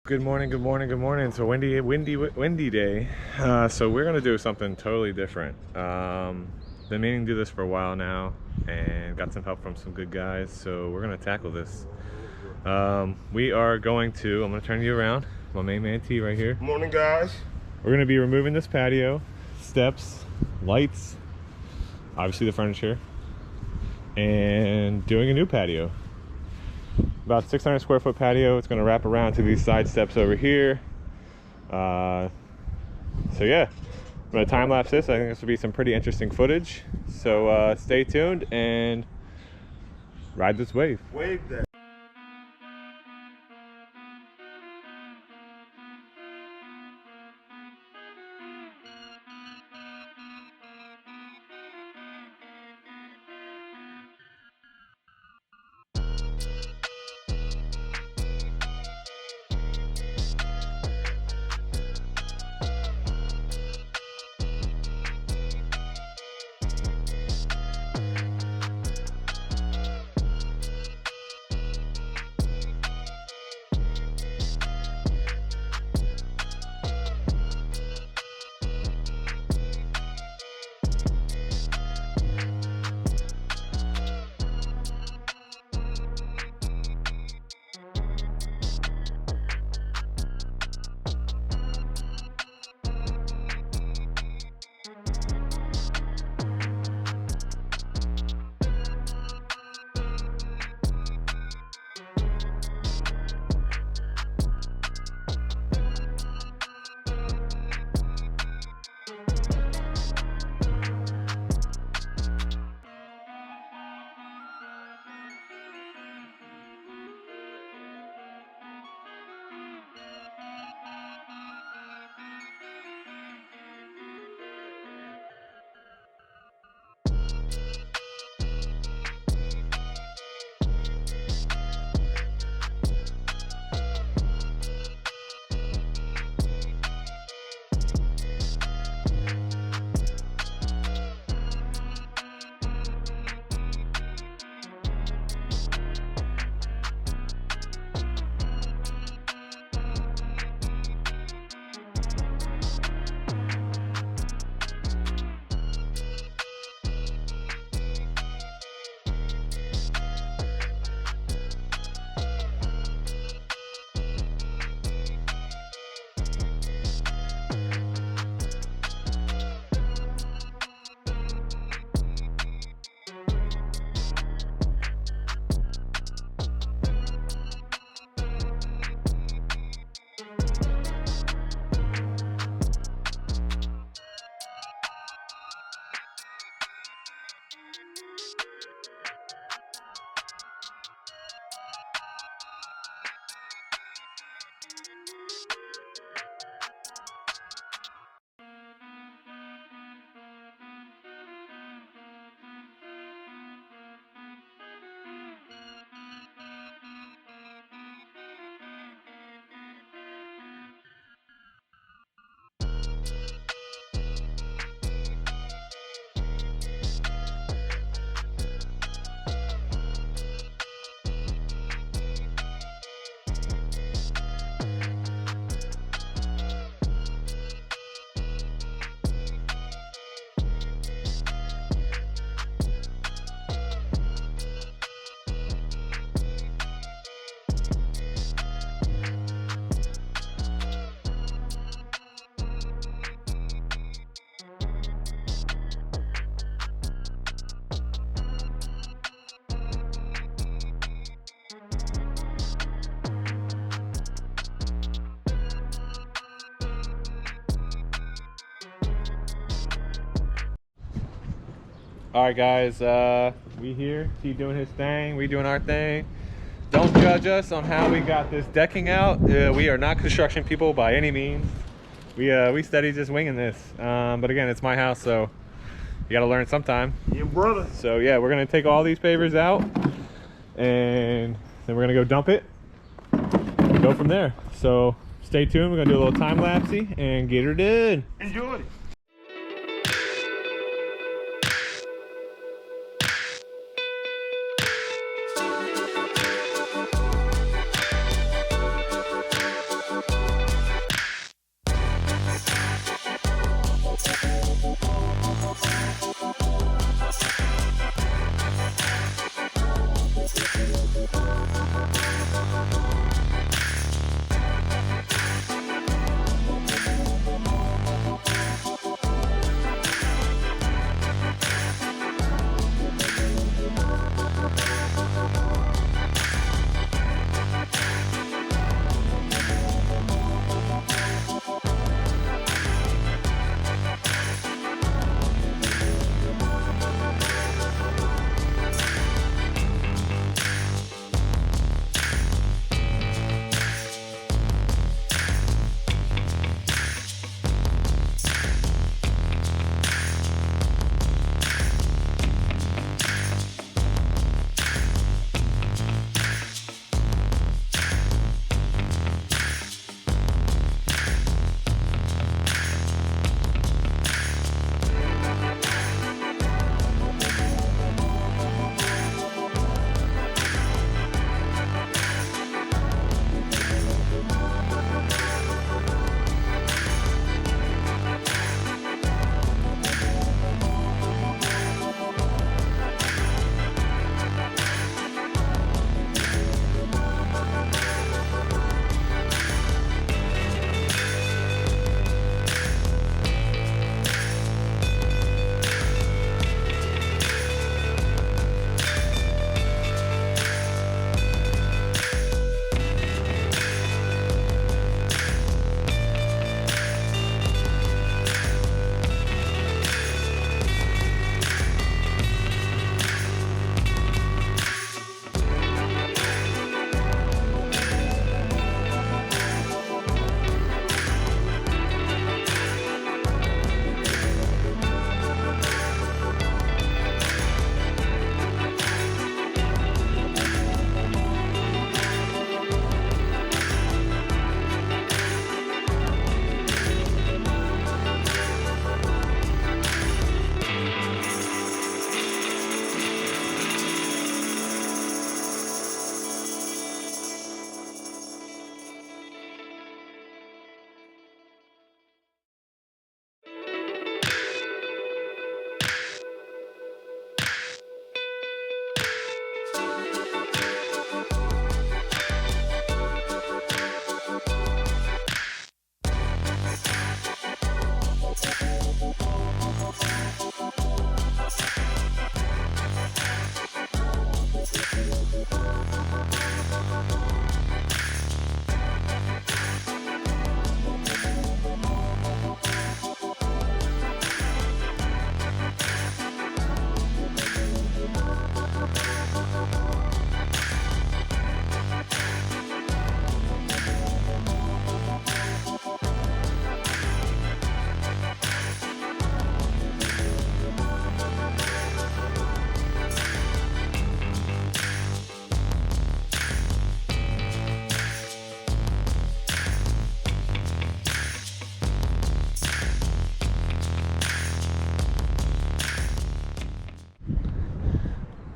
Good morning, good morning, good morning. So windy day. So we're gonna do something totally different. Been meaning to do this for a while now, and got some help from some good guys. So we're gonna tackle this. We are going to. I'm gonna turn you around. My main man T right here. Morning, guys. We're gonna be removing this patio, steps, lights, obviously the furniture, and doing a new patio. About 600 square foot patio. It's going to wrap around to these side steps over here. So yeah, I'm going to time lapse this. I think this will be some pretty interesting footage. So stay tuned and ride this wave. Wave that. All right, guys. We here. T doing his thing. We doing our thing. Don't judge us on how we got this decking out. We are not construction people by any means. We steady just winging this. But again, it's my house, so you got to learn sometime. Yeah, brother. So yeah, we're gonna take all these pavers out, and then we're gonna go dump it and go from there. So stay tuned. We're gonna do a little time lapsey and get her done. Enjoy it.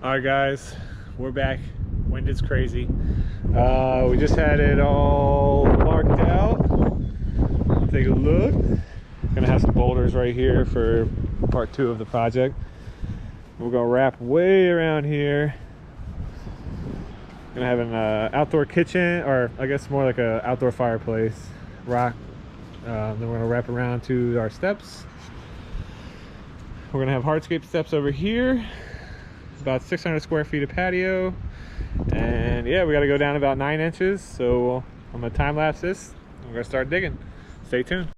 All right, guys, we're back. Wind is crazy. We just had it all marked out. Take a look. Gonna have some boulders right here for part 2 of the project. We're gonna wrap way around here. Gonna have an outdoor kitchen, or I guess more like a outdoor fireplace, rock. Then we're gonna wrap around to our steps. We're gonna have hardscape steps over here. About 600 square feet of patio, and yeah, we got to go down about 9 inches. So I'm gonna time lapse this. We're gonna start digging. Stay tuned.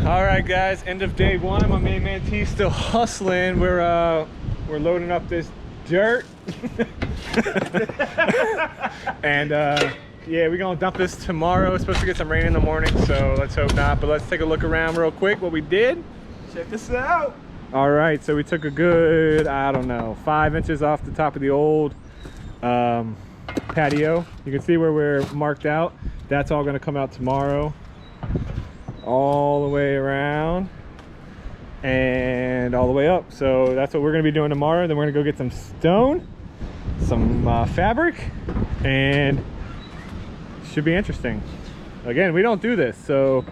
All right, guys, end of day one. My main man T still hustling. We're loading up this dirt. And yeah, we're gonna dump this tomorrow. It's supposed to get some rain in the morning, so let's hope not. But let's take a look around real quick what we did. Check this out. All right, so we took a good, I don't know, 5 inches off the top of the old patio. You can see where we're marked out. That's all gonna come out tomorrow. All the way around and all the way up. So that's what we're gonna be doing tomorrow. Then we're gonna go get some stone, some fabric, and should be interesting. Again, we don't do this, so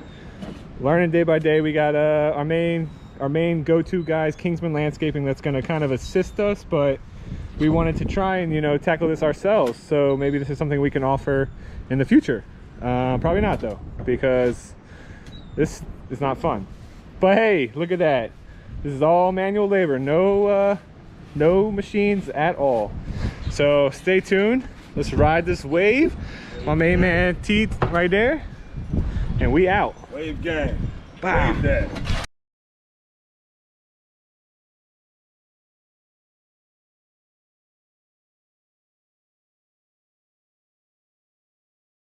learning day by day. We got our main go-to guys, Kingsman Landscaping, that's going to kind of assist us, but we wanted to try and, you know, tackle this ourselves. So maybe this is something we can offer in the future. Probably not though, because this is not fun. But hey, look at that. This is all manual labor, no machines at all. So stay tuned. Let's ride this wave. My main man T right there, and we out. Wave gang. Wow. Wave that.